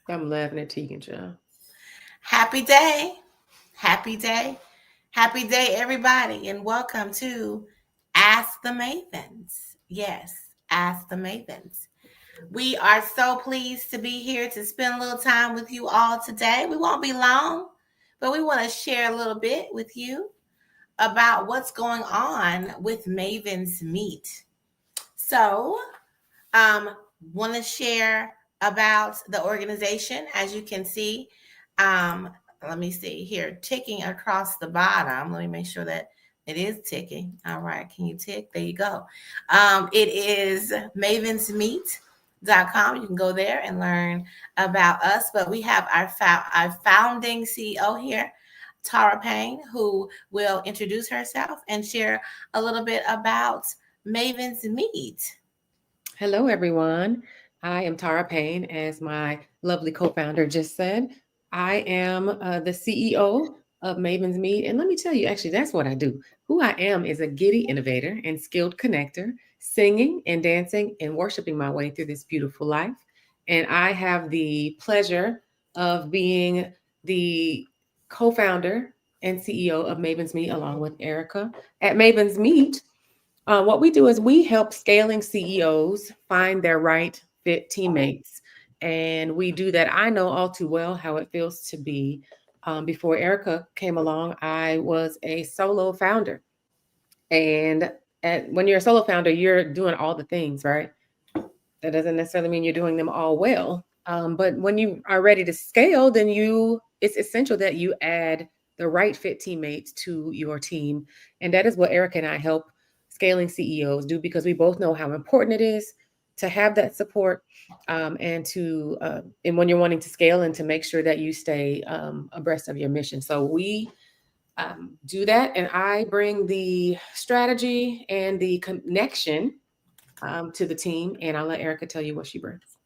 I'm laughing at Tegan, child. Happy day. Happy day. Happy day, everybody, and welcome to Ask the Mavens. Yes, Ask the Mavens. We are so pleased to be here to spend a little time with you all today. We won't be long, but we want to share a little bit with you about what's going on with Mavens Meet. So, um, want to share about the organization. As you can see, um, let me see here, ticking across the bottom. Let me make sure that it is ticking. All right, can you tick? There you go. It is mavensmeet.com. You can go there and learn about us. But we have our founding CEO here, Tara Payne, who will introduce herself and share a little bit about Mavens Meet. Hello, everyone. I am Tara Payne, as my lovely co-founder just said. I am the CEO of Mavens Meet, and let me tell you, actually, that's what I do. Who I am is a giddy innovator and skilled connector, singing and dancing and worshiping my way through this beautiful life. And I have the pleasure of being the co-founder and CEO of Mavens Meet, along with Erica. At Mavens Meet, what we do is we help scaling CEOs find their right fit teammates. And we do that. I know all too well how it feels to be. Before Erica came along, I was a solo founder. And when you're a solo founder, you're doing all the things, right? That doesn't necessarily mean you're doing them all well. But when you are ready to scale, then it's essential that you add the right fit teammates to your team. And that is what Erica and I help scaling CEOs do, because we both know how important it is to have that support, and when you're wanting to scale, and to make sure that you stay abreast of your mission. So we do that, and I bring the strategy and the connection to the team, and I'll let Erica tell you what she brings.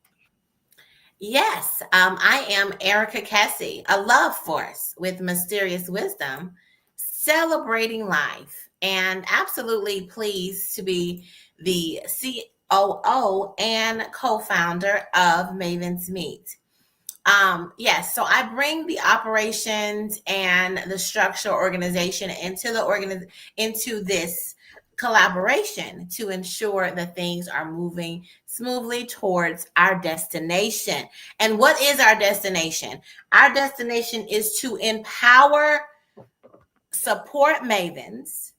Yes, I am Erica Kesse, a love force with mysterious wisdom, celebrating life, and absolutely pleased to be the COO and co-founder of Mavens Meet. Yes, so I bring the operations and the structure organization into this collaboration to ensure that things are moving smoothly towards our destination. And what is our destination? Our destination is to empower support mavens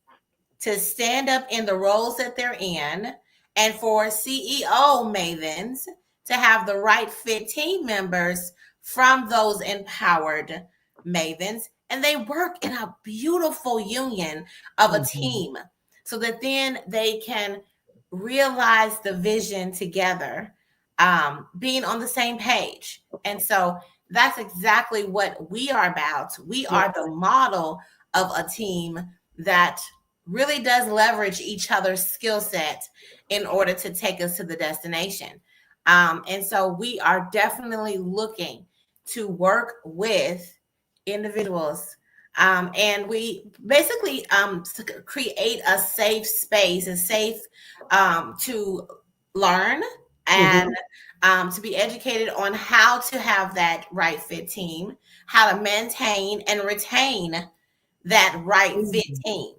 to stand up in the roles that they're in, and for CEO mavens to have the right fit team members from those empowered mavens. And they work in a beautiful union of a Mhm. team so that then they can realize the vision together, being on the same page. And so that's exactly what we are about. We Yeah. are the model of a team that really does leverage each other's skill set in order to take us to the destination. And so we are definitely looking to work with individuals. And we basically create a safe space, a safe to learn and Mhm. to be educated on how to have that right fit team, how to maintain and retain that right fit Mhm. team.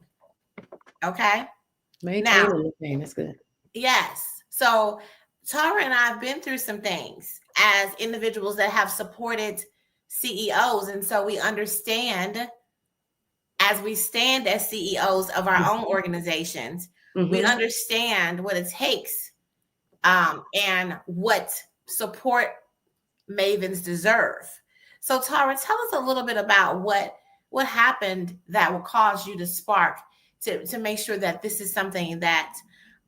Okay. Maintain Now, and maintain. That's good. yes. So Tara and I have been through some things as individuals that have supported CEOs. And so we understand, as we stand as CEOs of our own organizations, we Mhm. understand what it takes, and what support mavens deserve. So Tara, tell us a little bit about what happened that will cause you to spark to make sure that this is something that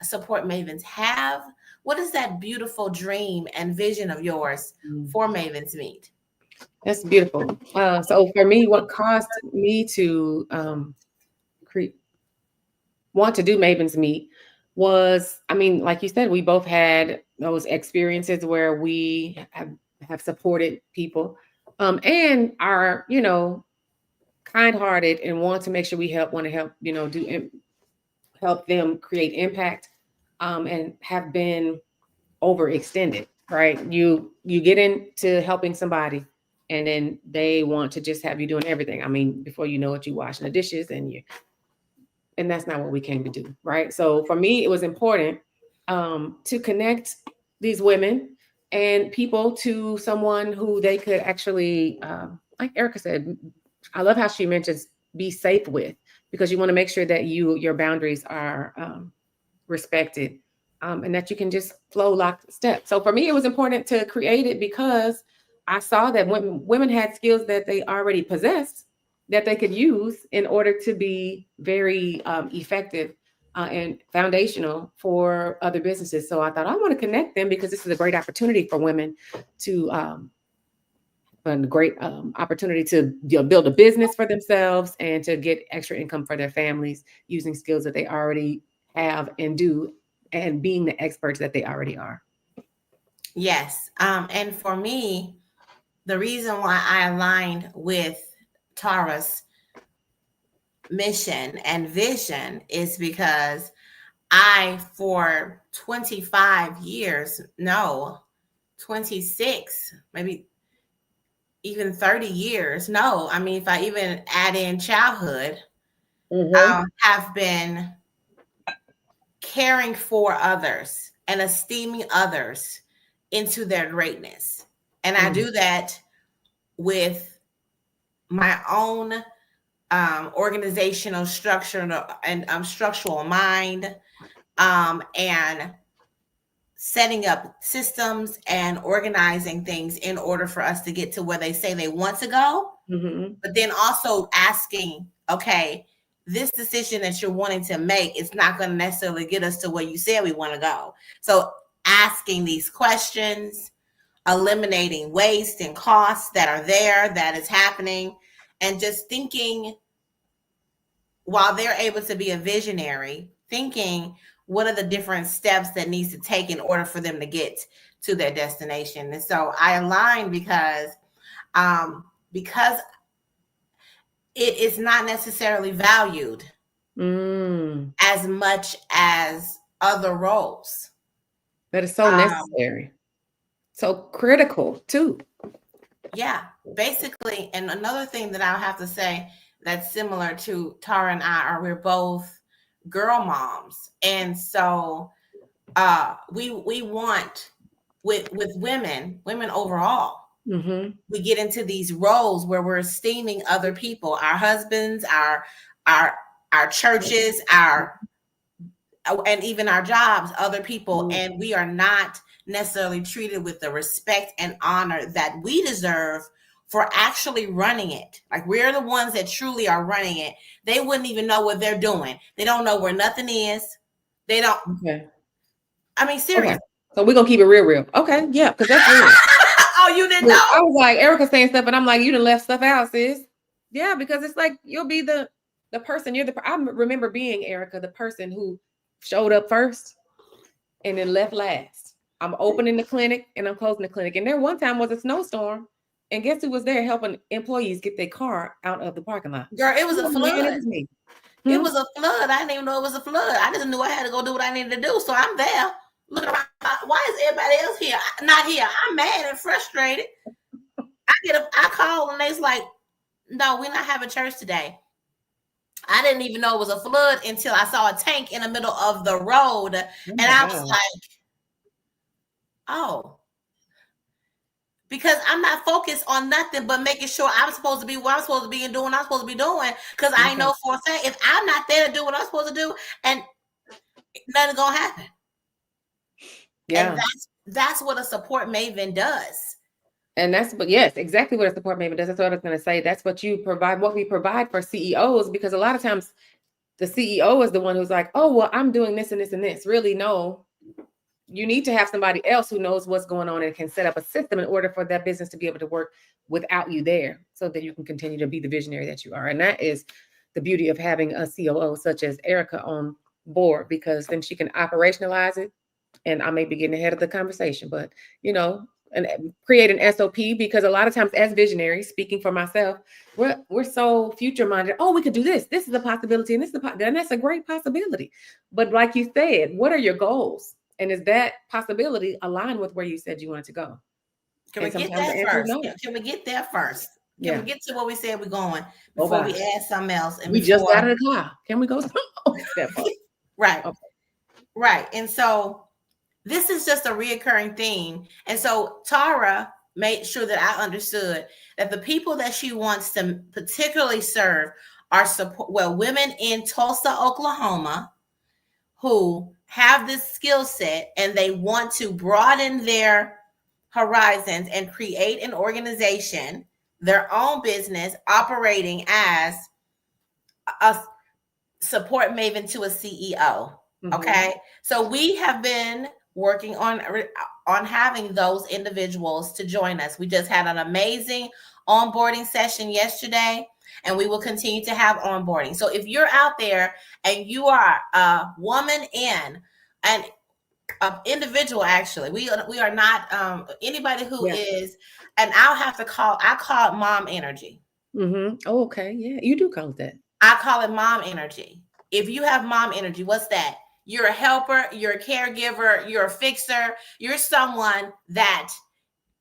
support mavens have. What is that beautiful dream and vision of yours Mm. for Mavens Meet? That's beautiful. So for me, what caused me to cre- want to do Mavens Meet was, I mean, like you said, we both had those experiences where we have supported people, and are, kind-hearted, and want to make sure we want to help, help them create impact, and have been overextended. right? You get into helping somebody, and then they want to just have you doing everything. I mean, before you know it, you washing the dishes, and that's not what we came to do, right? So for me, it was important to connect these women and people to someone who they could actually, like Erica said, I love how she mentions be safe with, because you want to make sure that your boundaries are respected, and that you can just flow lockstep. So for me, it was important to create it because I saw that women had skills that they already possessed that they could use in order to be very effective and foundational for other businesses. So I thought I want to connect them because this is a great opportunity for women to and a great opportunity to build a business for themselves and to get extra income for their families using skills that they already have and do, and being the experts that they already are. Yes. And for me, the reason why I aligned with Tara's mission and vision is because I, for 25 years, no, 26, maybe even 30 years, no, I mean, if I even add in childhood, Mm-hmm. have been caring for others and esteeming others into their greatness. And I Mm-hmm. do that with my own organizational structure and structural mind, and setting up systems and organizing things in order for us to get to where they say they want to go, Mm-hmm. but then also asking, okay, this decision that you're wanting to make is not going to necessarily get us to where you said we want to go. So asking these questions, eliminating waste and costs that are there, that is happening, and just thinking while they're able to be a visionary, thinking what are the different steps that needs to take in order for them to get to their destination. And so I align because it is not necessarily valued Mm. as much as other roles. That is so Um, necessary, so critical too. yeah, basically, and another thing that I'll have to say that's similar to Tara and I are we're both girl moms, and so we want with women overall, Mm-hmm. we get into these roles where we're esteeming other people, our husbands, our our churches, our and even our jobs, other people, Mm-hmm. and we are not necessarily treated with the respect and honor that we deserve for actually running it. Like we're the ones that truly are running it. They wouldn't even know what they're doing. They don't know where nothing is. They don't. Okay. I mean, Okay. serious. So we're gonna keep it real, real. Okay. Yeah, because that's real. Oh, you didn't But I know? was like, Erica saying stuff, and I'm like, you done left stuff out, sis. Yeah, because it's like you'll be the person. I remember being Erica, the person who showed up first and then left last. I'm opening the clinic and I'm closing the clinic. And there one time was a snowstorm, and guess who was there helping employees get their car out of the parking lot? Girl, it was a Oh man, it flood. was me. It Hmm? was a flood. I didn't even know it was a flood. I just knew I had to go do what I needed to do. So I'm there looking around. Why is everybody else here? Not here. I'm mad and frustrated. I call and they's like, no, we're not having church today. I didn't even know it was a flood until I saw a tank in the middle of the road. And Oh my I was God. like, oh, because I'm not focused on nothing but making sure I'm supposed to be where I'm supposed to be and doing what I'm supposed to be doing. Because I Okay. know for a fact if I'm not there to do what I'm supposed to do, and nothing's gonna happen. And Yeah. that's what a support maven does. And that's, but yes, exactly what a support maven does. That's what I was going to say. That's what you provide, what we provide for CEOs, because a lot of times the CEO is the one who's like, oh, well, I'm doing this and this and this. Really, no, you need to have somebody else who knows what's going on and can set up a system in order for that business to be able to work without you there, so that you can continue to be the visionary that you are. And that is the beauty of having a COO such as Erica on board, because then she can operationalize it. And I may be getting ahead of the conversation, but you know, and create an SOP, because a lot of times as visionaries, speaking for myself, we're so future minded. Oh, we could do this. This is a possibility, and this is and that's a great possibility. But like you said, what are your goals? And is that possibility aligned with where you said you wanted to go? Can we And get sometimes the that answer is first? no. Can we get there first? Can we Yeah. get to where we said we're going Oh before we gosh. add something else? And We just got before, out of the car. Can we go? Okay, that part. right, Okay. right. And so this is just a reoccurring theme. And so Tara made sure that I understood that the people that she wants to particularly serve are support, well, women in Tulsa, Oklahoma, who have this skill set and they want to broaden their horizons and create an organization, their own business, operating as a support maven to a CEO. Mm-hmm. Okay. So we have been working on having those individuals to join us. We just had an amazing onboarding session yesterday, and we will continue to have onboarding. So if you're out there and you are a woman in an individual, actually, we are not anybody who Yeah. is, and I call it mom energy. Mm-hmm. Oh, okay. Yeah. You do call it that. I call it mom energy. If you have mom energy, what's that? You're a helper, you're a caregiver, you're a fixer, you're someone that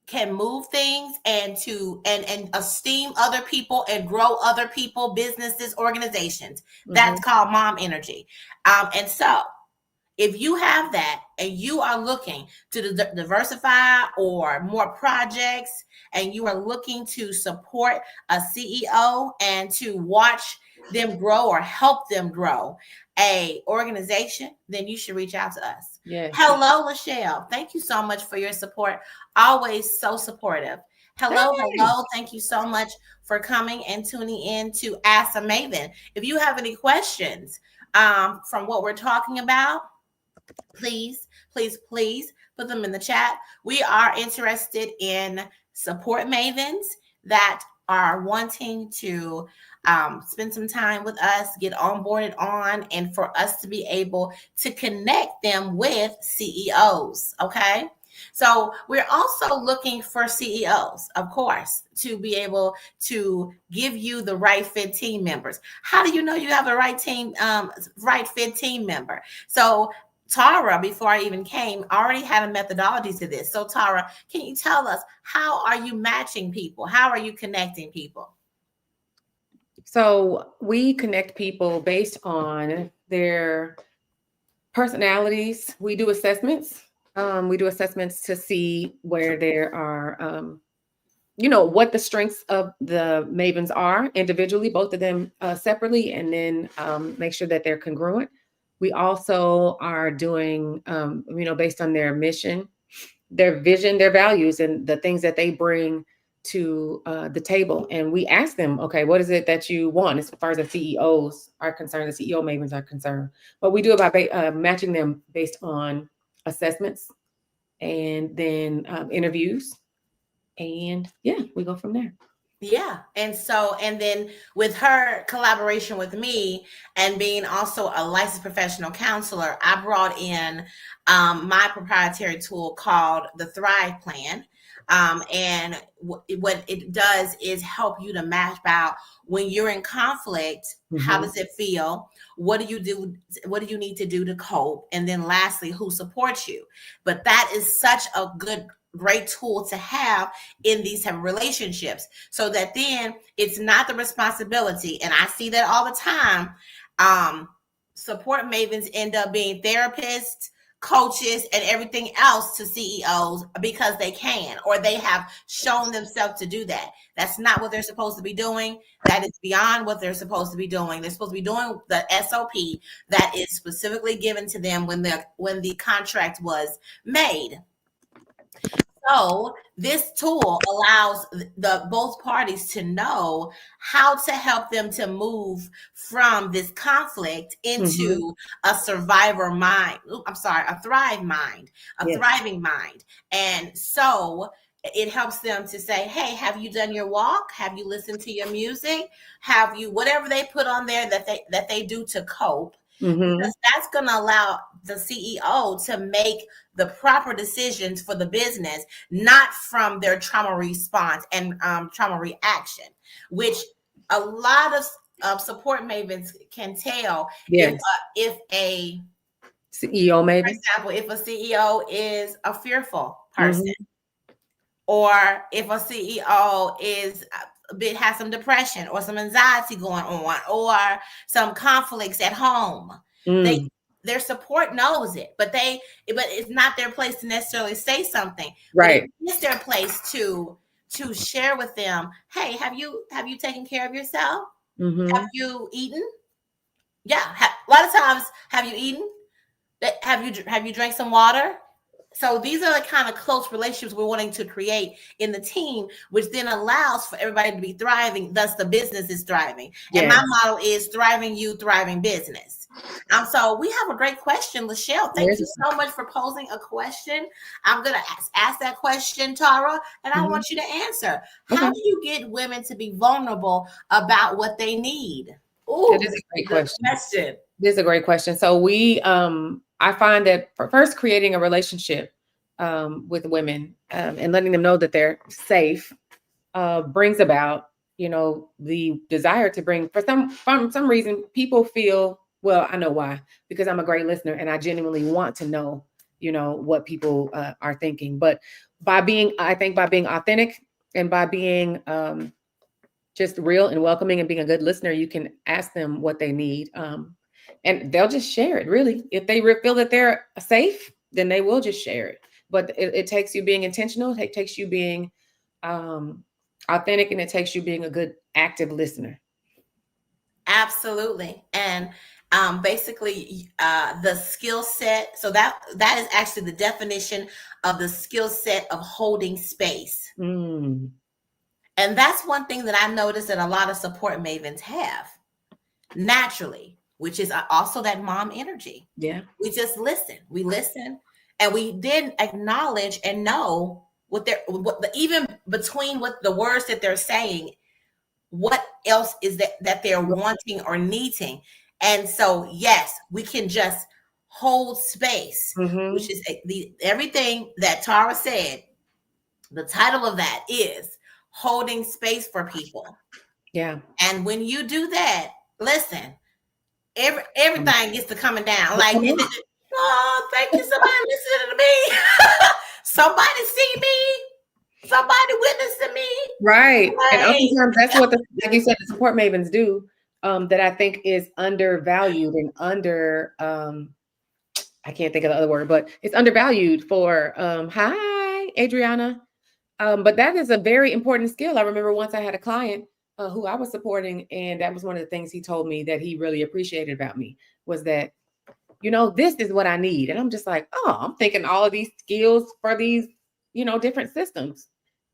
can move things and and esteem other people and grow other people, businesses, organizations. Mm-hmm. That's called mom energy. And so if you have that and you are looking to diversify or more projects and you are looking to support a CEO and to watch them grow or help them grow a organization, then you should reach out to us. Yes. Hello, Lachelle. Thank you so much for your support. Always so supportive. Hello, Hey. hello. Thank you so much for coming and tuning in to Ask a Maven. If you have any questions from what we're talking about, please, please, please put them in the chat. We are interested in support mavens that are wanting to spend some time with us, get onboarded on, and for us to be able to connect them with CEOs. Okay. So we're also looking for CEOs, of course, to be able to give you the right fit team members. How do you know you have the right team, right fit team member? So Tara, before I even came, already had a methodology to this. So, Tara, can you tell us, how are you matching people? How are you connecting people? So we connect people based on their personalities. We do assessments. We do assessments to see where there are, what the strengths of the mavens are individually, both of them separately, and then make sure that they're congruent. We also are doing, based on their mission, their vision, their values, and the things that they bring to the table. And we ask them, okay, what is it that you want as far as the CEOs are concerned, the CEO mavens are concerned? But we do it by matching them based on assessments and then interviews. And yeah, we go from there. Yeah. And so, and then with her collaboration with me and being also a licensed professional counselor, I brought in my proprietary tool called the Thrive Plan. And what it does is help you to map out when you're in conflict. How Mm-hmm. does it feel? What do you do? What do you need to do to cope? And then lastly, who supports you? But that is such a great tool to have in these type of relationships, so that then it's not the responsibility. And I see that all the time. Support mavens end up being therapists, coaches, and everything else to CEOs because they can, or they have shown themselves to do that. That's not what they're supposed to be doing. That is beyond what they're supposed to be doing. They're supposed to be doing the SOP that is specifically given to them when the contract was made. So this tool allows the both parties to know how to help them to move from this conflict Mm-hmm. into a survivor mind. I'm sorry, a thrive mind, a Yes. thriving mind. And so it helps them to say, hey, have you done your walk? Have you listened to your music? Have you, whatever they put on there that they do to cope? Mm-hmm. Because that's going to allow the CEO to make the proper decisions for the business, not from their trauma response and trauma reaction, which a lot of support mavens can tell Yes. if a CEO For Mavis. example, if a CEO is a fearful person, Mm-hmm. or if a CEO is a bit has some depression or some anxiety going on, or some conflicts at home, they Mm, their support knows it, but it's not their place to necessarily say something, but it right. is their place to share with them, hey, have you taken care of yourself? Have Mm-hmm. you eaten? Yeah, a lot of times, have you eaten? Have you drank some water? So these are the kind of close relationships we're wanting to create in the team, which then allows for everybody to be thriving. Thus, the business is thriving. And my Yes. model is thriving you, thriving business. So we have a great question, Lachelle. Thank There's you so much for posing a question. I'm gonna ask that question, Tara, and I mhm. want you to answer. How Okay. do you get women to be vulnerable about what they need? That Ooh, is this a is great a good question. question. This is a great question. So I find that first creating a relationship with women and letting them know that they're safe brings about, the desire to bring, from some reason, people feel, well, I know why, because I'm a great listener and I genuinely want to know, what people are thinking. But I think by being authentic and by being just real and welcoming and being a good listener, you can ask them what they need. And they'll just share it, really. If they feel that they're safe, then they will just share it. But it takes you being intentional. It takes you being um, authentic, and it takes you being a good, active listener. Absolutely. And basically, the skill set. So that is actually the definition of the skill set of holding space. Mm, And that's one thing that I noticed that a lot of support mavens have naturally, which is also that mom energy. yeah. We just listen. We listen, and we then acknowledge and know even between what the words that they're saying, what else is that they're wanting or needing. And so, yes, we can just hold space, which Mm-hmm. is the everything that Tara said. The title of that is holding space for people. Yeah. And when you do that, listen, Um, everything gets to coming down. but Like, come on. oh, thank you, somebody listening to me. Somebody see me. Somebody witness to me. Right. And Hey, oftentimes that's what like you said, the support mavens do, that I think is undervalued and I can't think of the other word, but it's undervalued for hi, Adriana. But that is a very important skill. I remember once I had a client who I was supporting, and that was one of the things he told me that he really appreciated about me was that, this is what I need. And I'm just like, oh, I'm thinking all of these skills for these, different systems.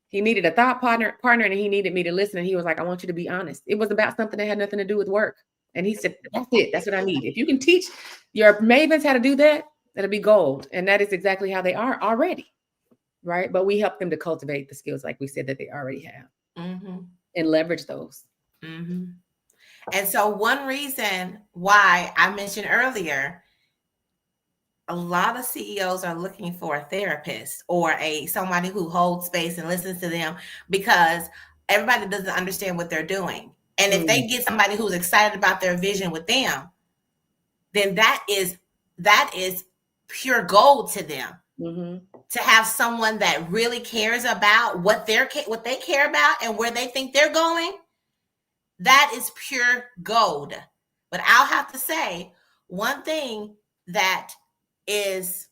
He needed a thought partner, and he needed me to listen. And he was like, I want you to be honest. It was about something that had nothing to do with work. And he said, that's it. That's what I need. If you can teach your mavens how to do that, that'll be gold. And that is exactly how they are already. Right. But we help them to cultivate the skills, like we said, that they already have mm-hmm, and leverage those. mm-hmm. And so, one reason why I mentioned earlier, a lot of CEOs are looking for a therapist or somebody who holds space and listens to them, because everybody doesn't understand what they're doing. And if Mm, they get somebody who's excited about their vision with them, then that is pure gold to them. mhm. To have someone that really cares about what they care about and where they think they're going, that is pure gold. But I'll have to say one thing that is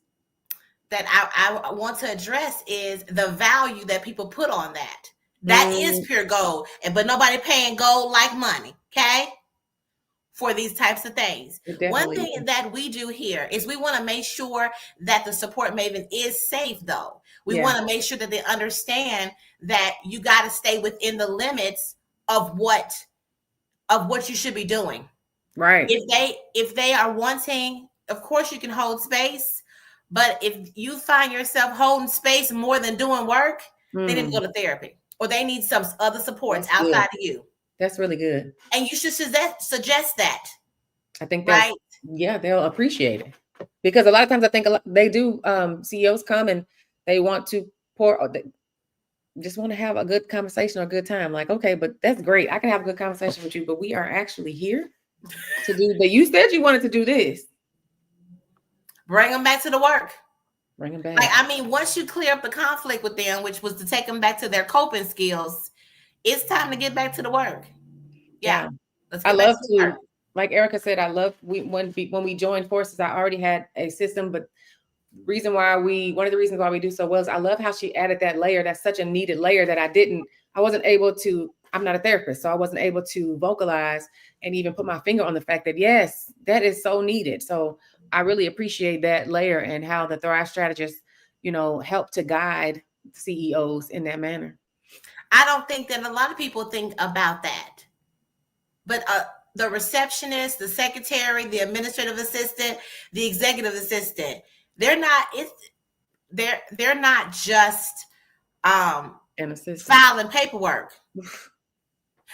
that I want to address is the value that people put on that. That is Mm, pure gold, but nobody paying gold like money. Okay, for these types of things. it One definitely thing is. that we do here is we want to make sure that the support maven is safe, though. We Yeah. want to make sure that they understand that you got to stay within the limits of what you should be doing. Right. If they are wanting, of course you can hold space, but if you find yourself holding space more than doing work, they need to go Mm, to therapy, or they need some other supports that's good. outside of you. That's really good. And you should suggest that, I think right? yeah, they'll appreciate it because a lot of times I think they do. CEOs come and they want to pour, or they just want to have a good conversation or a good time. Like, okay, but that's great. I can have a good conversation with you, but we are actually here to do that. You said you wanted to do this. bring them back to the work. Bring them Like, back. I mean, once you clear up the conflict with them, which was to take them back to their coping skills, it's time to get back to the work. Yeah, Yeah. let's I get back love to the work. to, like Erica said, I love when we joined forces, I already had a system, but one of the reasons why we do so well is I love how she added that layer. That's such a needed layer that I wasn't able to, I'm not a therapist, so I wasn't able to vocalize and even put my finger on the fact that yes, that is so needed. So I really appreciate that layer and how the Thrive strategists, help to guide CEOs in that manner. I don't think that a lot of people think about that. But the receptionist, the secretary, the administrative assistant, the executive assistant, they're not it's they're not just An assistant. filing paperwork.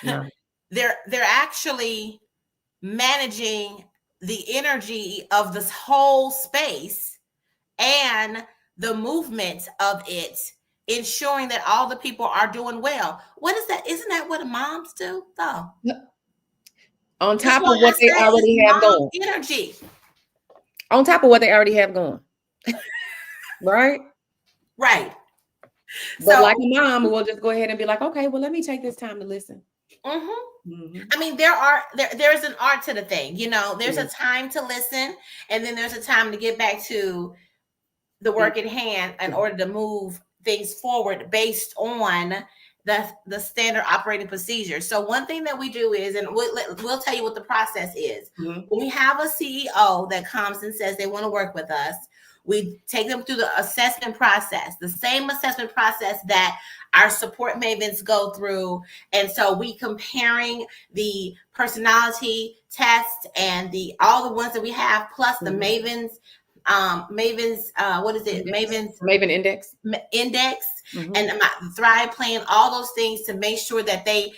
No. They're actually managing the energy of this whole space and the movement of it, ensuring that all the people are doing well. What is that? Isn't that what moms do though? On That's top why of what I they say it's already have mom going. energy. On top of what they already have going. Right? Right. But So, like a mom, we'll just go ahead and be like, okay, well, let me take this time to listen. mhm. Hmm. I mean, there's an art to the thing. There's a Yes. time to listen, and then there's a time to get back to the The- work at hand in order to move things forward based on the standard operating procedure. So one thing that we do is, and we'll tell you what the process is. mhm. When we have a CEO that comes and says they want to work with us, we take them through the assessment process, the same assessment process that our support mavens go through. And so we comparing the personality test and the all the ones that we have, plus the Mhm. Mavens, what is it? Index. Mavens Maven index. index Hmm. and my Thrive plan, all those things to make sure that they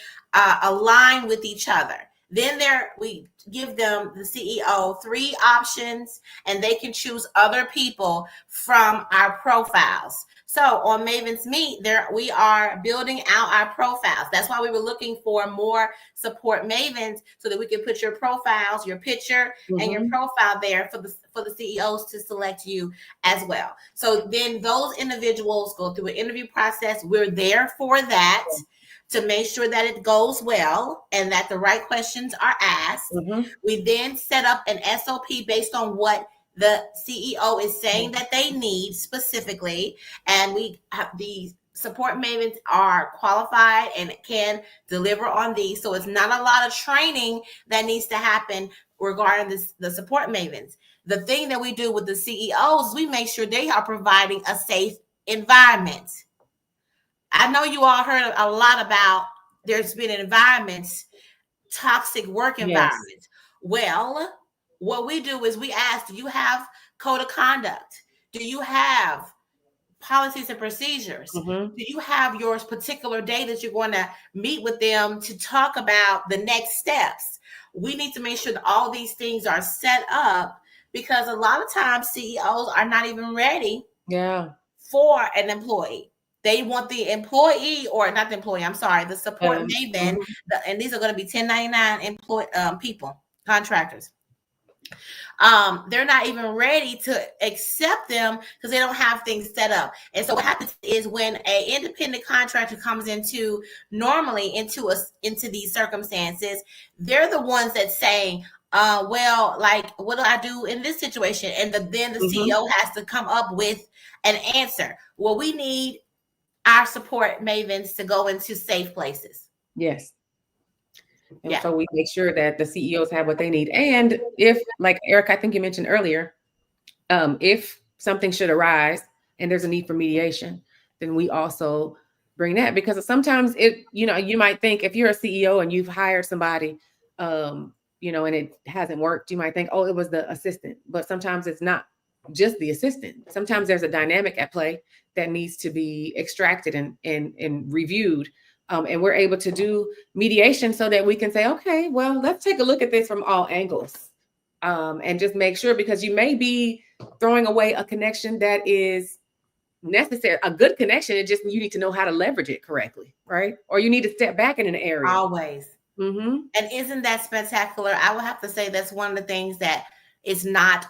align with each other. Then we give them, the CEO, 3 options, and they can choose other people from our profiles. So on Mavens Meet, there we are building out our profiles. That's why we were looking for more support mavens so that we can put your profiles, your picture, and your Hmm. profile there for the CEOs to select you as well. So then those individuals go through an interview process. We're there for that to make sure that it goes well and that the right questions are asked. Hmm. We then set up an SOP based on what the CEO is saying that they need specifically. And we have these support mavens are qualified and can deliver on these. So it's not a lot of training that needs to happen regarding the support mavens. The thing that we do with the CEOs is we make sure they are providing a safe environment. I know you all heard a lot about there's been environments, toxic work Yes. environments. Well, what we do is we ask, do you have code of conduct? Do you have policies and procedures? Hmm. Do you have your particular day that you're going to meet with them to talk about the next steps? We need to make sure that all these things are set up because a lot of times CEOs are not even ready Yeah. for an employee. They want the employee, or not the employee, I'm sorry, the support maven, Mhm. and these are going to be 1099 people, contractors. They're not even ready to accept them because they don't have things set up. And so what happens is when a independent contractor comes into these circumstances, they're the ones that saying, well, like, what do I do in this situation? And then the Mhm. CEO has to come up with an answer. Well, we need our support mavens to go into safe places. Yes. And Yeah. so we make sure that the CEOs have what they need. And if, like Eric, I think you mentioned earlier, if something should arise and there's a need for mediation, then we also bring that because sometimes you might think if you're a CEO and you've hired somebody, and it hasn't worked, you might think, oh, it was the assistant, but sometimes it's not just the assistant. Sometimes there's a dynamic at play that needs to be extracted and reviewed. And we're able to do mediation so that we can say, okay, well, let's take a look at this from all angles. And just make sure because you may be throwing away a connection that is necessary, a good connection. It just you need to know how to leverage it correctly, right? Or you need to step back in an area. Always. Mm-hmm. And isn't that spectacular? I would have to say that's one of the things that is not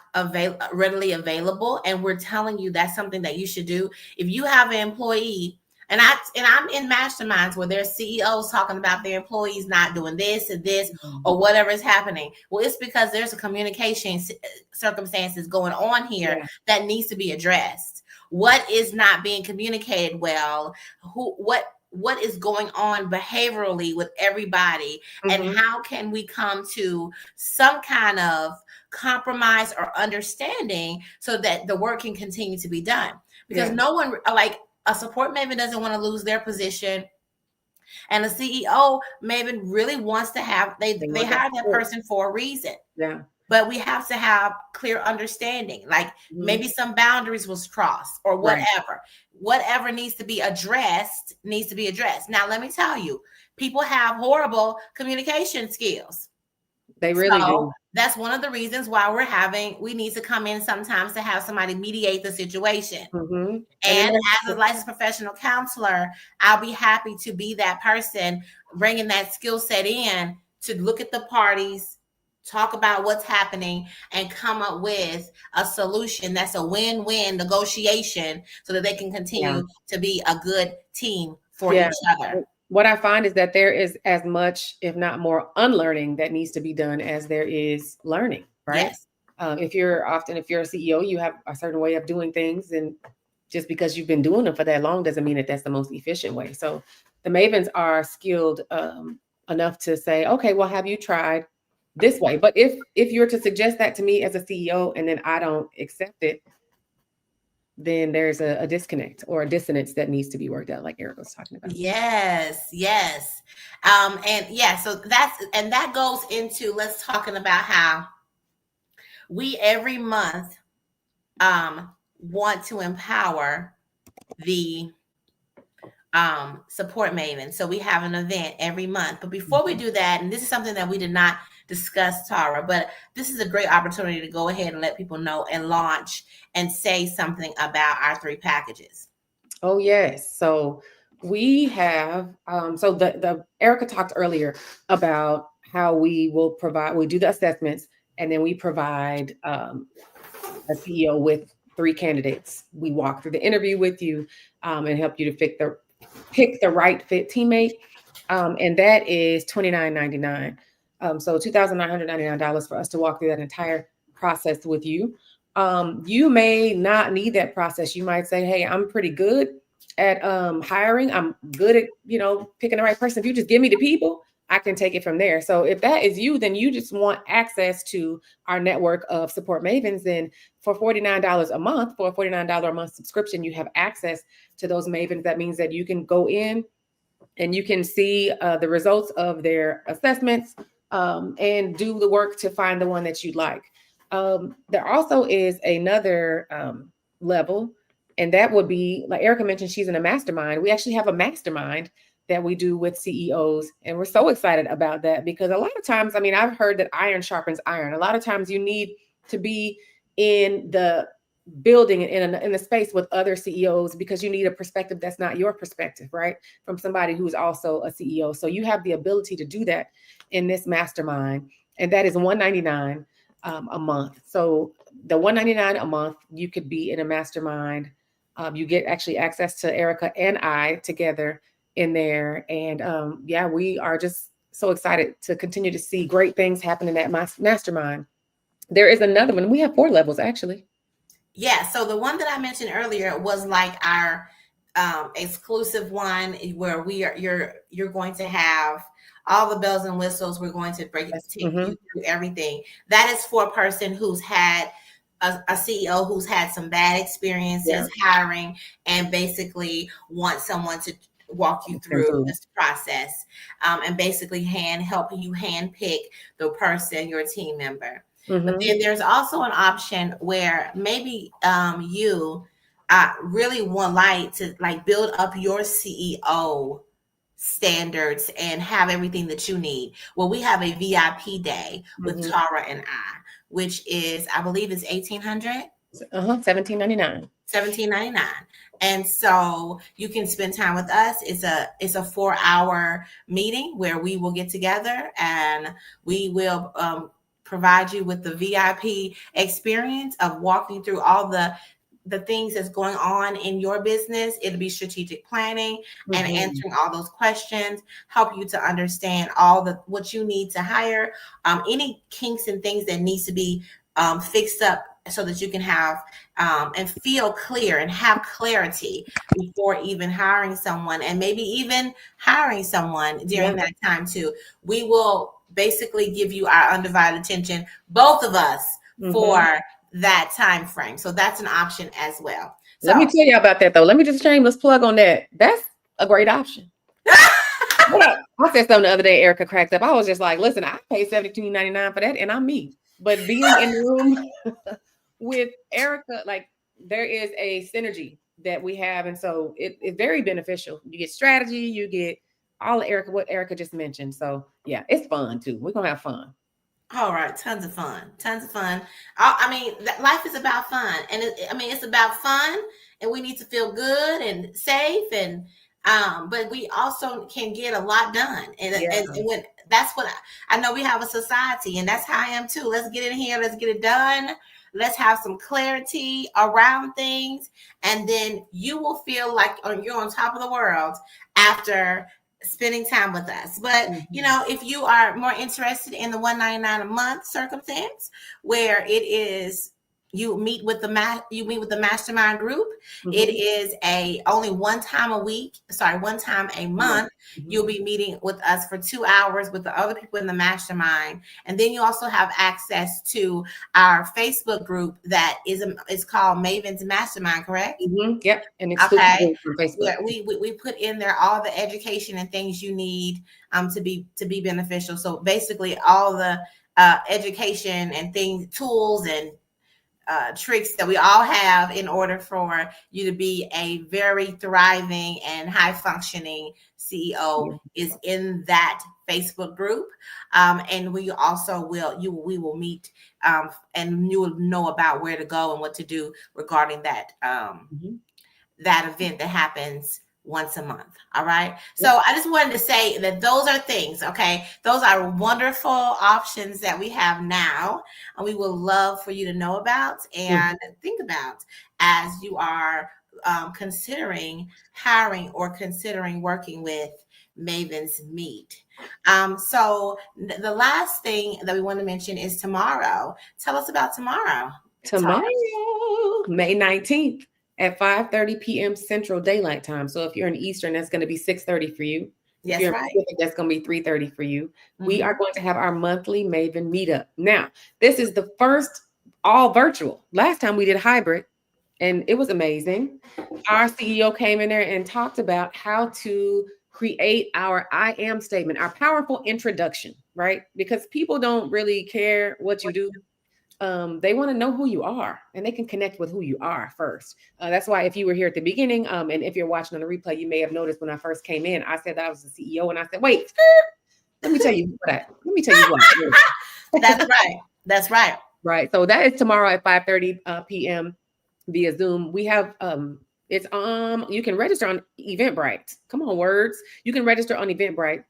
readily available, and we're telling you that's something that you should do. If you have an employee, I'm in masterminds where there's CEOs talking about their employees not doing this and this Mhm. or whatever is happening. Well, it's because there's a communication circumstances going on here Yeah. that needs to be addressed. What is not being communicated well? What is going on behaviorally with everybody, and Hmm. how can we come to some kind of compromise or understanding so that the work can continue to be done? Because Yeah. no one, like, a support maven doesn't want to lose their position, and a CEO maven really wants to have, They they want that hired that support. person for a reason. Yeah. But we have to have clear understanding, like Hmm. maybe some boundaries was crossed or Right. whatever needs to be addressed needs to be addressed. Now let me tell you, people have horrible communication skills. They really So do. that's one of the reasons why we need to come in sometimes to have somebody mediate the situation. Hmm. And And then as a licensed professional counselor, I'll be happy to be that person, bringing that skill set in to look at the parties, talk about what's happening, and come up with a solution that's a win-win negotiation so that they can yeah. continue to be a good team for Yeah. each other. What I find is that there is as much, if not more, unlearning that needs to be done as there is learning, right? Yes. If you're a CEO, you have a certain way of doing things, and just because you've been doing them for that long doesn't mean that that's the most efficient way. So the Mavens are skilled enough to say, okay, well, have you tried this way? But if you're to suggest that to me as a CEO and then I don't accept it, then there's a disconnect or a dissonance that needs to be worked out, like Eric was talking about. Yes, yes. And yeah, so that goes into, let's talking about how we every month want to empower the support maven. So we have an event every month. But before we do that, and this is something that we did not discuss, Tara, but this is a great opportunity to go ahead and let people know and launch and say something about our 3 packages. Oh yes. So we have so the Erica talked earlier about how we do the assessments, and then we provide a CEO with 3 candidates. We walk through the interview with you and help you to pick the right fit teammate. And that is $29.99. So $2,999 for us to walk through that entire process with you. You may not need that process. You might say, hey, I'm pretty good at hiring. I'm good at, picking the right person. If you just give me the people, I can take it from there. So if that is you, then you just want access to our network of support mavens. Then for $49 a month, for a $49 a month subscription, you have access to those mavens. That means that you can go in and you can see the results of their assessments and do the work to find the one that you'd like. There also is another level, and that would be, like Erica mentioned, she's in a mastermind. We actually have a mastermind that we do with CEOs, and we're so excited about that because a lot of times, I mean, I've heard that iron sharpens iron. A lot of times you need to be in the building in a space with other CEOs because you need a perspective that's not your perspective, right? From somebody who's also a CEO. So you have the ability to do that in this mastermind, and that is $199 a month. So the $199 a month, you could be in a mastermind. You get actually access to Erica and I together in there, and yeah, we are just so excited to continue to see great things happen in that mastermind. There is another one. We have 4 levels actually. Yeah, so the one that I mentioned earlier was like our exclusive one where you're going to have all the bells and whistles. We're going to take Mm-hmm. you through everything. That is for a person who's had a CEO who's had some bad Yeah. experiences hiring and basically want someone to walk you through this process, and basically help you hand pick the person, your team member. But Mm-hmm. then there's also an option where maybe you really want like build up your CEO standards and have everything that you need. Well, we have a VIP day with Mm-hmm. Tara and I, which is, I believe, is 1800. 17.99. 17.99. And so you can spend time with us. It's a 4-hour meeting where we will get together and we will provide you with the VIP experience of walking through all the things that's going on in your business. It'll be strategic planning and Mm-hmm. answering all those questions, help you to understand all the what you need to hire, any kinks and things that needs to be fixed up so that you can have and feel clear and have clarity before even hiring someone, and maybe even hiring someone during Yeah. that time too. We will basically give you our undivided attention, both of us, Mm-hmm. for that time frame. So that's an option as well. Let me So tell you about that though. Let me just shameless plug on that. That's a great option. What I said something the other day, Erica cracked up. I was just like, listen, I paid $72.99 for that, and I'm me. But being in the room with Erica, like there is a synergy that we have. And so it's very beneficial. You get strategy, you get all of Erica, what Erica just mentioned. So yeah, it's fun too. We're gonna have fun. all right, tons of fun, tons of fun. I mean, life is about fun, and I mean, it's about fun, and we need to feel good and safe, and but we also can get a lot done, Yeah. and when that's what I know, we have a society, and that's how I am too. Let's get in here, let's get it done, let's have some clarity around things, and then you will feel like you're on top of the world after spending time with us. But you Mhm. know, if you are more interested in the 199 a month circumstance, where it is you meet with the mastermind group, it Mhm. is a only one time a week, sorry, one time a Come on. month. Mhm. You'll be meeting with us for 2 hours with the other people in the mastermind, and then you also have access to our Facebook group that is called Mavens Mastermind, correct? Mhm. Yep. An exclusive Okay. link from Facebook. Where we put in there all the education and things you need to be beneficial. So basically all the education and things, tools and tricks that we all have in order for you to be a very thriving and high functioning CEO Yeah. is in that Facebook group. And we also we will meet, and you will know about where to go and what to do regarding Mhm. that event that happens once a month. All right. Yep. So I just wanted to say that those are things, okay? Those are wonderful options that we have now, and we will love for you to know about Mhm. and think about as you are considering hiring or considering working with Mavens Meet. So the last thing that we want to mention is tomorrow. Tell us about tomorrow. Tara. Tomorrow, May 19th at 5:30 p.m. Central Daylight Time. So if you're in Eastern, that's going to be 6:30 for you. If Yes, you're in right. Pacific, that's going to be 3:30 for you. We Mhm. are going to have our monthly Maven meetup. Now, this is the first all virtual. Last time we did hybrid, and it was amazing. Our CEO came in there and talked about how to create our I am statement, our powerful introduction, right? Because people don't really care what you do, they want to know who you are and they can connect with who you are first. That's why if you were here at the beginning, and if you're watching on the replay, you may have noticed when I first came in, I said that I was the CEO, and I said, wait, let me tell you what let me tell you what. That's right. That's right. Right. So that is tomorrow at 5:30 p.m. via Zoom. We have it's you can register on Eventbrite. Come on, words. You can register on Eventbrite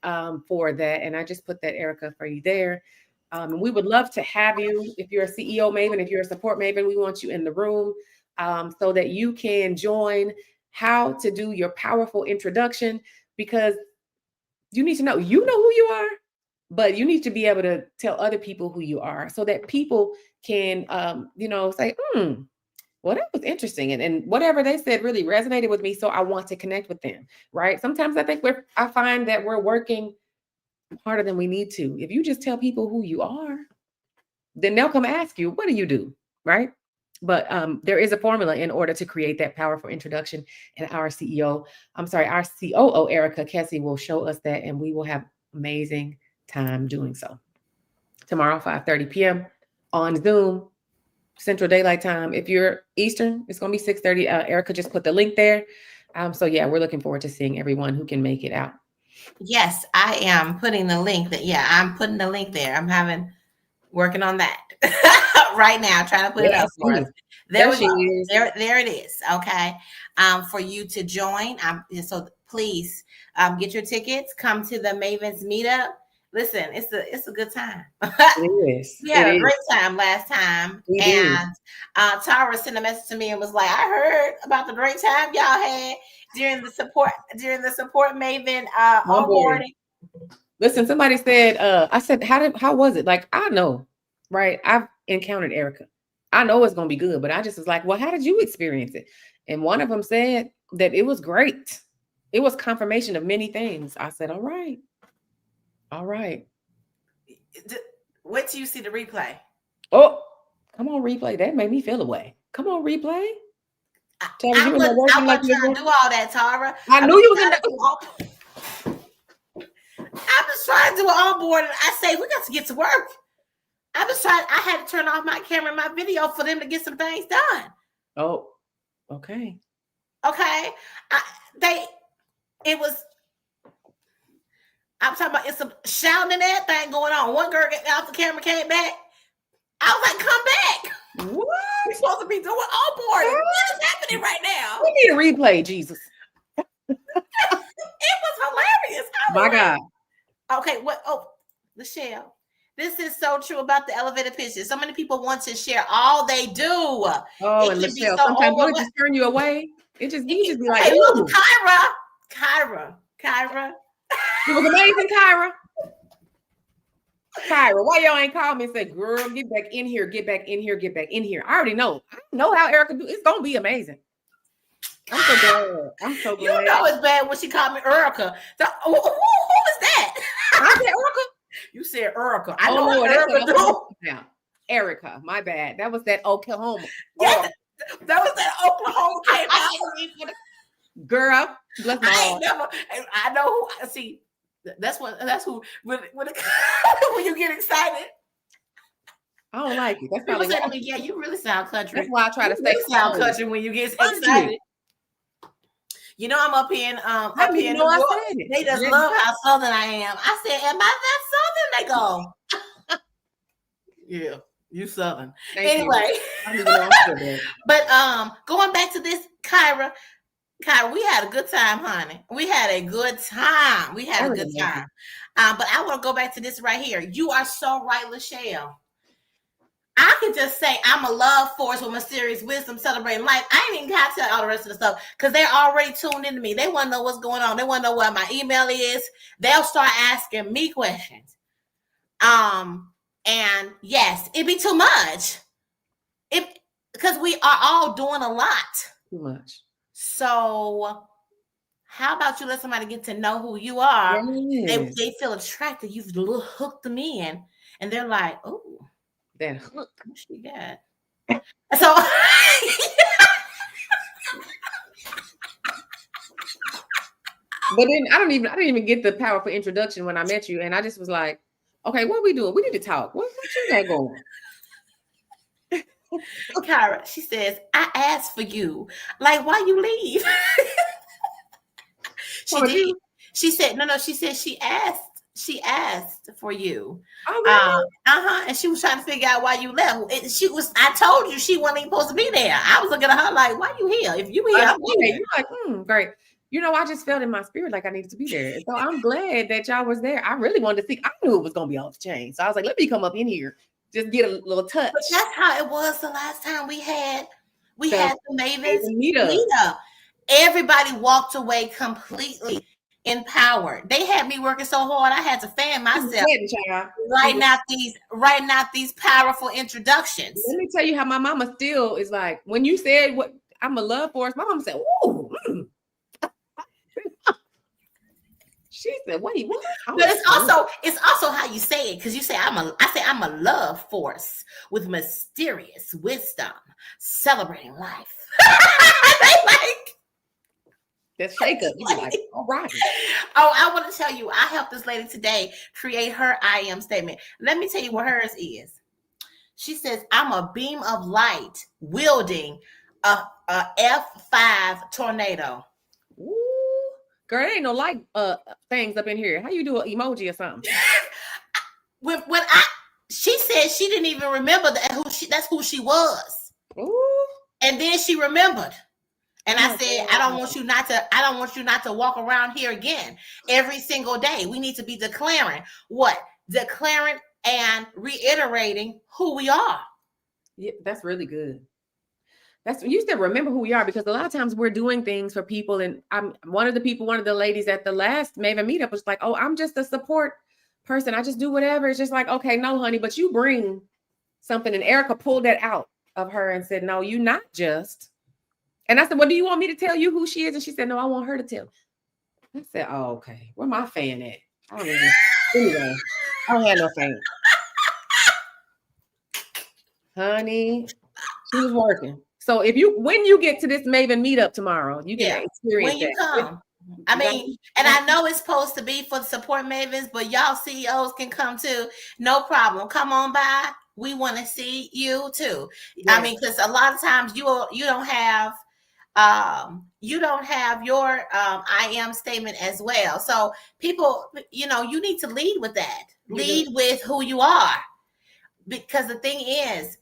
for that. And I just put that, Erica, for you there. And we would love to have you. If you're a CEO Maven, if you're a support Maven, we want you in the room so that you can join how to do your powerful introduction, because you need to know who you are, but you need to be able to tell other people who you are so that people can say, well, that was interesting. And whatever they said really resonated with me. So I want to connect with them. Right. Sometimes I find that we're working harder than we need to. If you just tell people who you are, then they'll come ask you, what do you do? Right. But there is a formula in order to create that powerful introduction. And our COO, Erica Kesse, will show us that, and we will have amazing time doing so. Tomorrow, 5:30 p.m. on Zoom, Central Daylight Time. If you're Eastern, it's going to be 6:30. Erica just put the link there. So yeah, we're looking forward to seeing everyone who can make it out. Yes, I am putting the link that, yeah, I'm putting the link there. I'm having working on that right now, trying to put it Yeah, I up for us. see. There There we she go. is. There it is. Okay. For you to join. So please get your tickets, come to the Mavens meetup. Listen, it's a good time. It is. We It had a is. great time last time, We did. and Tara sent a message to me and was like, "I heard about the great time y'all had during the support Maven Onboarding. onboarding." Listen, somebody said, I said, how was it? Like, I know, right? I've encountered Erica. I know it's gonna be good, but I just was like, well, how did you experience it? And one of them said that it was great. It was confirmation of many things. I said, all right. All right. Wait till you see the replay. Oh, come on, replay. That made me feel away. Come on, replay. Tara, I you in there working like wasn't you're trying to do all that, Tara. I knew you was in there. I was trying to do an onboarding. I say we got to get to work. I had to turn off my camera and my video for them to get some things done. Oh, okay. Okay. I'm talking about it's some shouting and everything going on. One girl got off the camera, came back. I was like, come back. What? We're supposed to be doing onboarding. What is happening right now? We need a replay, Jesus. It was hilarious. My God. Okay, what? Oh, Lachelle, this is so true about the elevator pitches. So many people want to share all they do. Oh, it and can be Lachelle, so sometimes it just turn you away. You just be like, hey, look, ooh. Kyra. It was amazing, Kyra. Kyra, why y'all ain't called me and said, girl, get back in here, get back in here, get back in here. I already know. I know how Erica do. It's gonna be amazing. I'm so glad. I'm so glad. You know it's bad when she called me Erica. Who is that? I said Erica. You said Erica. I know what Erica do. Now, Erica, my bad. That was that Oklahoma. Yes, that was that Oklahoma came out. Girl, bless my heart. I know who. See, that's who. When you get excited. I don't like it. That's people say to me, "Yeah, you really sound country." That's why I try to stay sound country when you get excited. You know, I'm up here in New York. They just love how southern I am. I said, "Am I that southern?" They go, "Yeah, you southern." Anyway, but going back to this, Kyra, we had a good time, honey. We had a good time. But I want to go back to this right here. You are so right, Lachelle. I can just say I'm a love force with mysterious wisdom, celebrating life. I ain't even got to tell all the rest of the stuff because they're already tuned into me. They want to know what's going on. They want to know what my email is. They'll start asking me questions. And yes, it'd be too much. Because we are all doing a lot. Too much. So how about you let somebody get to know who you are? Yes. They feel attracted. You've hooked them in, and they're like, "Oh, that hook." What she got? So, but then I didn't even get the powerful introduction when I met you, and I just was like, "Okay, what are we doing? We need to talk. What you got going?" Kyra, she says, "I asked for you. Like, why you leave?" She did. She said, "No." She said she asked for you. Oh, really? And she was trying to figure out why you left. I told you she wasn't even supposed to be there. I was looking at her like, "Why you here? If you here, I'm here." You're like, great. You know, I just felt in my spirit like I needed to be there. So I'm glad that y'all was there. I really wanted to see. I knew it was gonna be off the chain. So I was like, let me come up in here. Just get a little touch. But that's how it was the last time we had the Mavens Meet up. Everybody walked away completely empowered. They had me working so hard I had to fan myself writing out these powerful introductions. Let me tell you how my mama still is like, when you said what I'm a love force, my mama said, "Ooh." She said, "Wait, what?" But it's also how you say it, because you say I say I'm a love force with mysterious wisdom, celebrating life. They like that's shake up. You like, all right. Oh, I want to tell you, I helped this lady today create her I am statement. Let me tell you what hers is. She says, "I'm a beam of light wielding a F5 tornado." Ooh. Girl, there ain't no light things up in here. How you do an emoji or something? She said she didn't even remember that's who she was. Ooh. And then she remembered. And Oh I my said, I don't God. want you not to, I don't want you not to walk around here again every single day. We need to be declaring what? Declaring and reiterating who we are. Yeah, that's really good. That's you said remember who we are because a lot of times we're doing things for people, and I'm one of the ladies at the last Maven meetup was like, "Oh, I'm just a support person. I just do whatever." It's just like, okay, no, honey, but you bring something, and Erica pulled that out of her and said, "No, you not just." And I said, "Well, do you want me to tell you who she is?" And she said, "No, I want her to tell." I said, "Oh, okay. Where my fan at? I don't even. Anyway, I don't have no fan, honey." She was working. So when you get to this Maven meetup tomorrow, you can Yeah. experience When you that. come. I mean, and I know it's supposed to be for the support mavens, but y'all CEOs can come too. No problem. Come on by. We want to see you too. I Yes. mean, because a lot of times you don't have your I am statement as well. So people, you need to lead with that. You do. Lead with who you are. Because the thing is,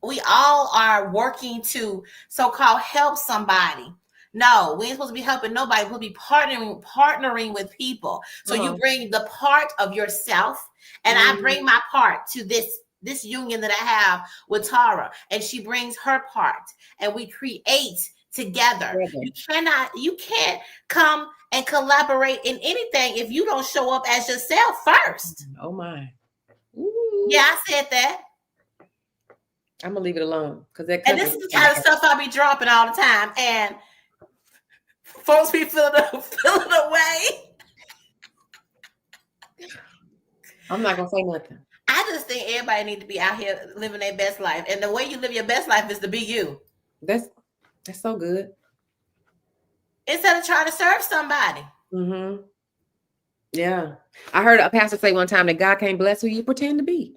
we all are working to so-called help somebody. No, we ain't supposed to be helping nobody. We'll be partnering with people. So Come you on. bring the part of yourself, and I bring Mhm. my part to this union that I have with Tara, and she brings her part, and we create together. Together. You can't come and collaborate in anything if you don't show up as yourself first. Oh my. Yeah, Ooh. I said that. I'm gonna leave it alone because that And country this is just the come kind of back. stuff I be dropping all the time. And folks be feeling away. I'm not gonna say nothing. I just think everybody need to be out here living their best life. And the way you live your best life is to be you. That's so good. Instead of trying to serve somebody. Mm-hmm. Yeah. I heard a pastor say one time that God can't bless who you pretend to be.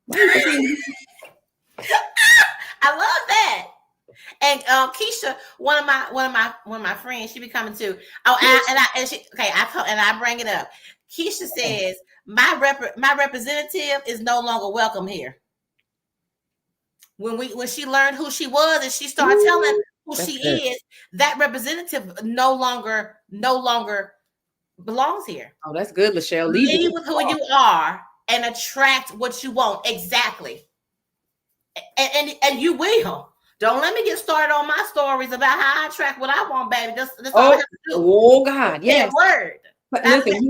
Why you pretend? I love that. And Keisha, one of my friends, she be coming too. Oh, I bring it up. Keisha says my representative is no longer welcome here. When she learned who she was and she started telling Ooh, who she that's good. is, that representative no longer belongs here. Oh, that's good, Lachelle. Lead with Lead who with you who are. you are and attract what you want. Exactly. And you will. Don't let me get started on my stories about how I attract what I want, baby. That's all I Oh, have to do. oh Just God, say a yes. word. But Not listen,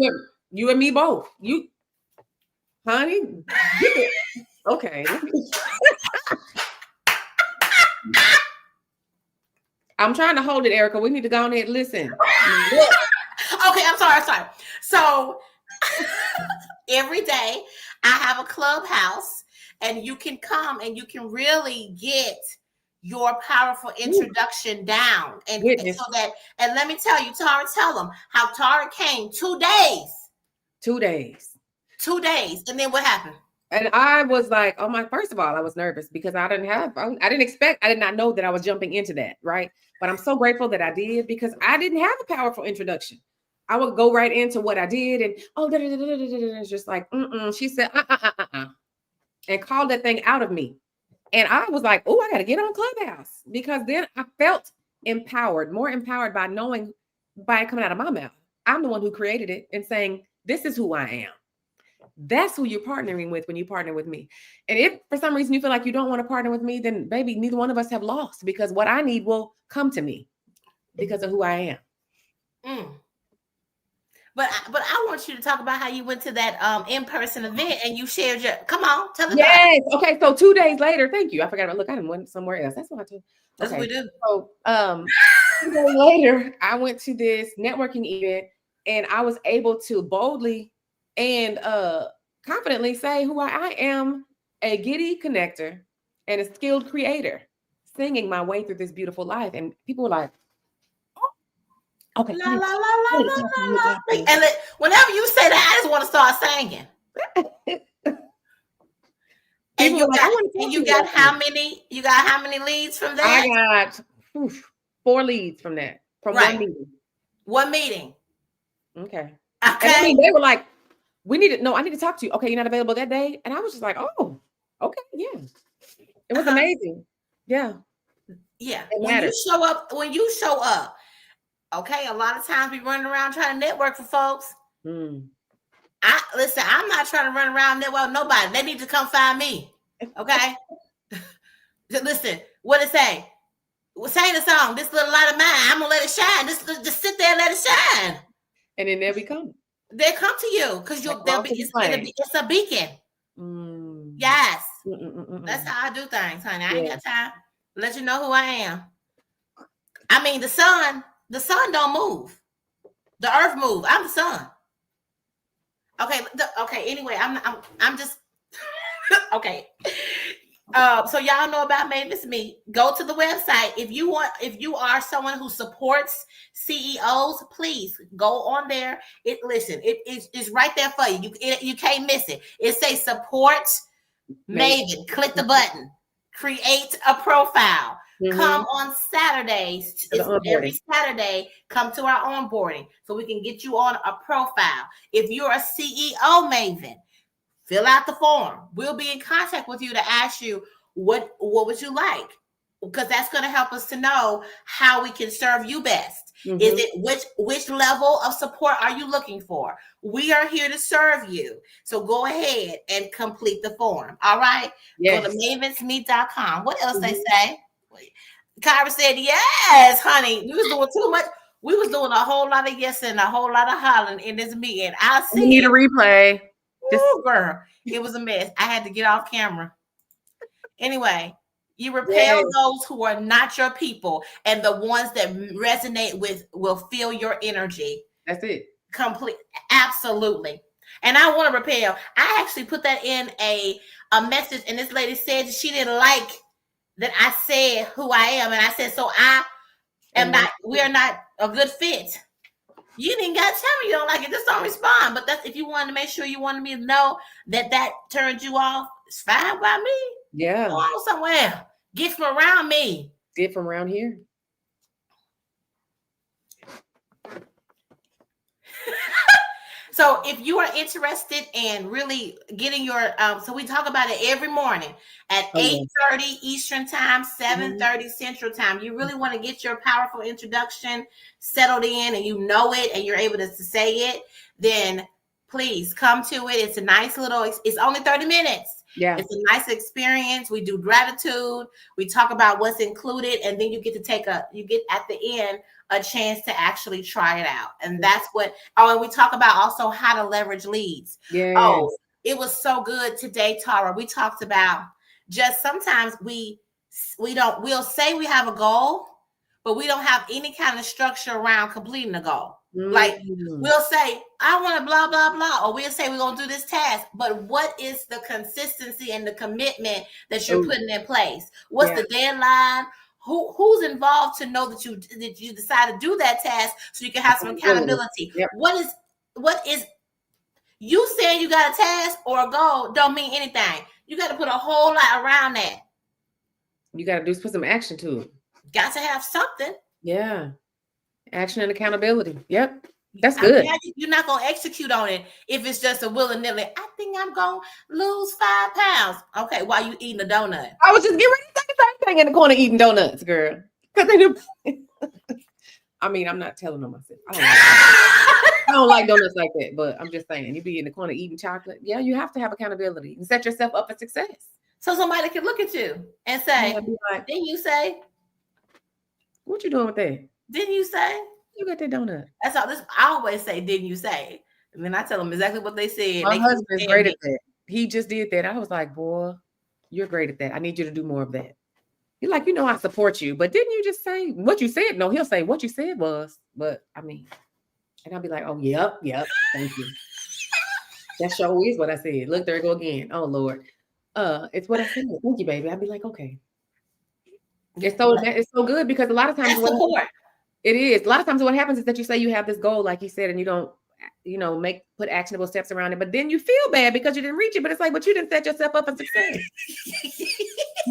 you and me both. You, honey, get it. Okay. I'm trying to hold it, Erica. We need to go ahead. Listen. Look. Okay, I'm sorry. So every day I have a clubhouse, and you can come and you can really get your powerful Ooh, introduction down. And so witness that, and let me tell you, Tara, tell them how Tara came 2 days, 2 days. 2 days. And then what happened? And I was like, oh my, first of all, I was nervous because I didn't expect, I did not know that I was jumping into that. Right. But I'm so grateful that I did because I didn't have a powerful introduction. I would go right into what I did and, oh, it's just like, she said, and called that thing out of me. And I was like, oh, I got to get on Clubhouse because then I felt empowered, more empowered by knowing, by it coming out of my mouth. I'm the one who created it and saying, this is who I am. That's who you're partnering with when you partner with me. And if for some reason you feel like you don't want to partner with me, then baby, neither one of us have lost because what I need will come to me because of who I am. Mm. But I want you to talk about how you went to that in-person event and you shared your. Come on, tell the guy. Yes. Okay. So 2 days later, thank you. I forgot about look, I didn't went somewhere else. That's what I told. That's what we Okay. do. So 2 days later, I went to this networking event and I was able to boldly and confidently say who I am, a giddy connector and a skilled creator, singing my way through this beautiful life. And people were like, oh, okay, La come here. la la la I need la to talk to la you la. after. And whenever you say that, I just want to start singing. And People were you like, I got want to and talk to you you got after. how many? You got how many leads from I that? got 4 leads from that, from one Right. meeting. One meeting. Okay. And I Okay. mean, they were like, we need to, no, I need to talk to you. Okay, you're not available that day. And I was just like, oh, okay, yeah. It was Uh-huh. amazing. Yeah. Yeah. It matters. When you show up, okay, a lot of times we running around trying to network for folks. Mm. Listen, I'm not trying to run around network with nobody. They need to come find me. Okay? Listen, what it say? Sing the song, this little light of mine, I'm gonna let it shine. Just sit there and let it shine. And then they'll be coming. They'll come to you because Like they'll moth be to the flame. it's a beacon. Mm. Yes. That's Mm-mm-mm-mm. how I do things, honey. I ain't Yeah, got time to let you know who I am. I mean, the sun don't move. The earth move. I'm the sun. Okay. Anyway, I'm just okay. So y'all know about Mavens Meet. Go to the website if you are someone who supports CEOs. Please go on there. It's right there for you. You can't miss it. It says support maybe. Maven. Click the button. Create a profile. Mm-hmm. Come on Saturdays. For the It's every onboarding. Saturday. Come to our onboarding so we can get you on a profile. If you're a CEO Maven, fill out the form. We'll be in contact with you to ask you what would you like, because that's going to help us to know how we can serve you best. Is Mm-hmm. it which level of support are you looking for? We are here to serve you. So go ahead and complete the form. All right. Go to Yes. mavensmeet.com. What else they Mm-hmm. say? Kyra said, yes, honey. We was doing too much. We was doing a whole lot of yes and a whole lot of hollering in this meeting. I We need see a it. replay. Just Woo, girl. It was a mess. I had to get off camera. Anyway, you repel yes. those who are not your people, and the ones that resonate with will feel your energy. That's it. Complete, absolutely. And I want to repel. I actually put that in a message, and this lady said she didn't like that I said who I am, and I said so I am And not. We are not a good fit. You didn't got to tell me you don't like it. Just don't respond. But that's if you wanted to make sure you wanted me to know that turned you off. It's fine by me. Go yeah. on somewhere. Get from around me. Get from around here. So if you are interested in really getting your so we talk about it every morning at Oh yeah. 8:30 Eastern time, Mm-hmm. 7:30 Central time. You really want to get your powerful introduction settled in and you know it and you're able to say it, then please come to it. It's a nice little, it's only 30 minutes. Yeah. It's a nice experience. We do gratitude. We talk about what's included, and then you get you get at the end a chance to actually try it out. And that's what, oh, and we talk about also how to leverage leads. Oh, Yes. it was so good today, Tara. We talked about just sometimes we'll say we have a goal, but we don't have any kind of structure around completing the goal. Like Mm. we'll say, I want to blah, blah, blah, or we'll say we're going to do this task, but what is the consistency and the commitment that you're Oh, putting in place? What's yeah. the deadline? Who's involved to know that you decide to do that task so you can have some Accountability. accountability? Yep. What is you saying you got a task or a goal don't mean anything. You got to put a whole lot around that. You got to put some action to it. Got to have something. Yeah. Action and accountability. Yep. That's I mean, good. you're not going to execute on it if it's just a willy-nilly. I think I'm going to lose 5 pounds. Okay, while you eating a donut. I was just getting ready to say the same thing in the corner eating donuts, girl. Because they do. I mean, I'm not telling on myself. I don't like donuts like that, but I'm just saying, you be in the corner eating chocolate. Yeah, you have to have accountability and set yourself up for success. So somebody can look at you and say, Like, didn't you say? what you doing with that? Didn't you say? You got that donut. That's all this. I always say, didn't you say? And then I tell them exactly what they said. My They husband is great me. at that. He just did that. I was like, boy, you're great at that. I need you to do more of that. You're like, I support you, but didn't you just say what you said? No, he'll say what you said was, but I mean, and I'll be like, oh, yep, thank you. That sure is what I said. Look, there I go again. Oh Lord, it's what I said. Thank you, baby. I'd be like, okay. It's so good because a lot of times that's support. It is. A lot of times what happens is that you say you have this goal, like you said, and you don't, put actionable steps around it. But then you feel bad because you didn't reach it. But it's like, but you didn't set yourself up for success.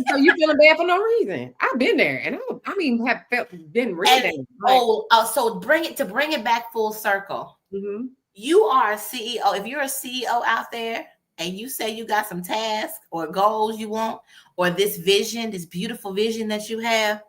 So you feeling bad for no reason. I've been there, and have been really down. So bring it back full circle. Mm-hmm. You are a CEO. If you're a CEO out there and you say you got some tasks or goals you want, or this vision, this beautiful vision that you have,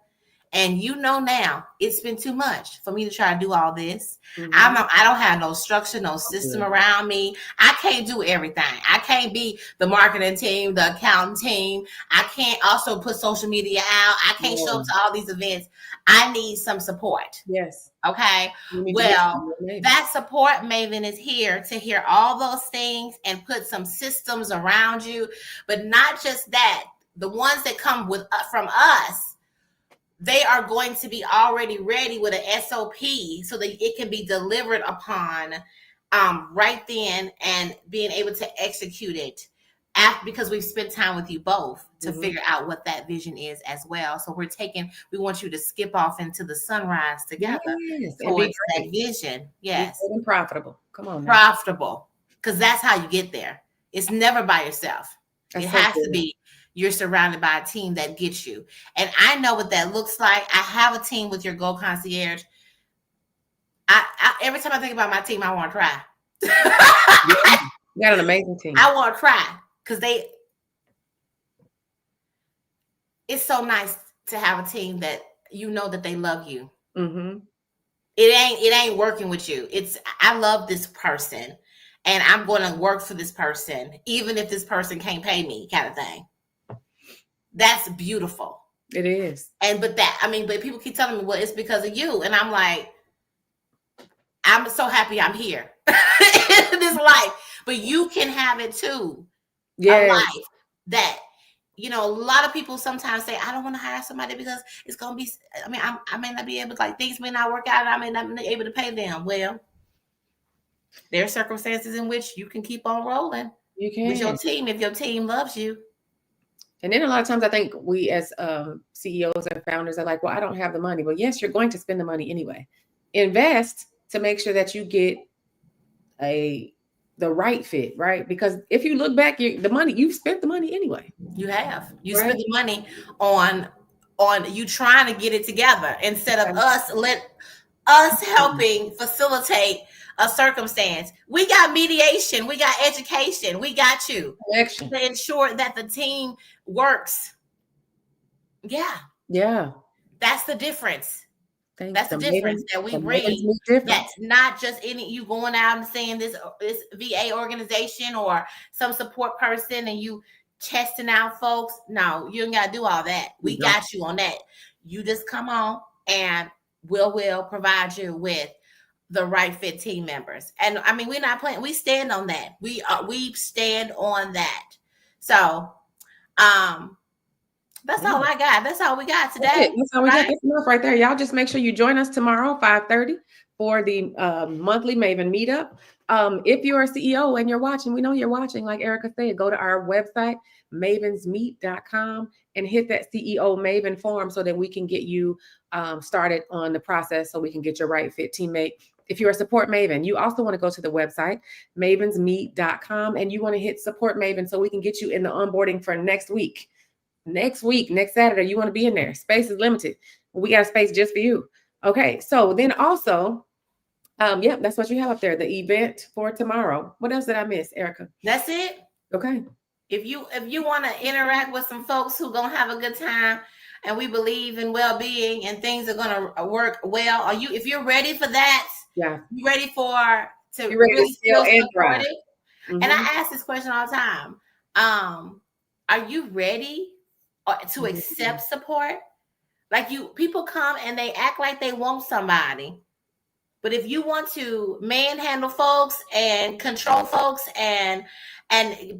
and you know now it's been too much for me to try to do all this. Mm-hmm. I don't have no structure, no system Good. around me. I can't do everything. I can't be the marketing team, the accounting team. I can't also put social media out. I can't show up Yeah. to all these events. I need some support. Yes. Okay. You need to get Well, some maybe. that support Maven is here to hear all those things and put some systems around you. But not just that, the ones that come with from us, they are going to be already ready with an SOP so that it can be delivered upon right then and being able to execute it after, because we've spent time with you both to Mm-hmm. figure out what that vision is as well. So we want you to skip off into the sunrise together Yes. And be towards that great. vision. Be Yes, great and profitable. Come on now. profitable, because that's how you get there. It's never by yourself. It That's so has to good. be you're surrounded by a team that gets you. And I know what that looks like. I have a team with your Go Concierge. Every time I think about my team, I want to cry. Yeah. You got an amazing team. I want to cry because it's so nice to have a team that you know that they love you. Mm-hmm. It ain't working with you. It's I love this person and I'm going to work for this person even if this person can't pay me, kind of thing. That's beautiful. It is. But people keep telling me, well, it's because of you. And I'm like, I'm so happy I'm here in this life. But you can have it too. A Yes. life that, a lot of people sometimes say, I don't want to hire somebody because it's going to be, I may not be able to, like, things may not work out and I may not be able to pay them. Well, there are circumstances in which you can keep on rolling You with your can. team if your team loves you. And then a lot of times I think we as CEOs and founders are like, well, I don't have the money. Well, yes, you're going to spend the money anyway. Invest to make sure that you get the right fit, right? Because if you look back, you've spent the money anyway. You have. You Right? spend the money on you trying to get it together instead of us helping facilitate a circumstance. We got mediation, we got education, we got you Connection. to ensure that the team works. Yeah, Yeah. that's the difference. Thanks. That's the difference that we The Mavens bring. Meet difference. That's not just you going out and saying this VA organization or some support person and you testing out folks. No, you ain't got to do all that. We You don't. got you on that. You just come on and we'll provide you with the right fit team members. And we're not playing. We stand on that. We stand on that. So, that's all I got. That's all we got today. That's all we got. That's enough right there. Y'all just make sure you join us tomorrow, 5:30, for the monthly Maven meetup. If you're a CEO and you're watching, we know you're watching, like Erica said, go to our website, mavensmeet.com, and hit that CEO Maven form so that we can get you started on the process so we can get your right fit teammate. If you're a support Maven, you also want to go to the website, mavensmeet.com, and you want to hit support Maven so we can get you in the onboarding for next week. Next Saturday, you want to be in there. Space is limited. We got a space just for you. Okay. So then also, that's what you have up there. The event for tomorrow. What else did I miss, Erica? That's it. Okay. If you want to interact with some folks who gonna have a good time, and we believe in well-being and things are gonna work well, if you're ready for that, Yeah. you ready to You're ready really to feel and thrive. supported? And I ask this question all the time. Are you ready to accept support? Like people come and they act like they want somebody. But if you want to manhandle folks and control folks and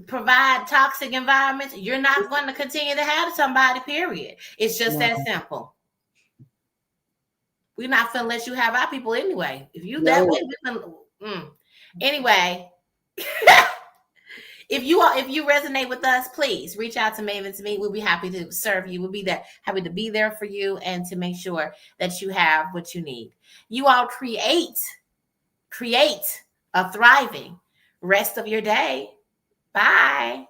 provide toxic environments, you're not going to continue to have somebody, period. It's just that simple. We're not going to let you have our people anyway. If you that way, we're gonna, anyway. If you resonate with us, please reach out to Mavens Meet. We'll be happy to serve you. We'll be happy to be there for you and to make sure that you have what you need. You all create a thriving rest of your day. Bye.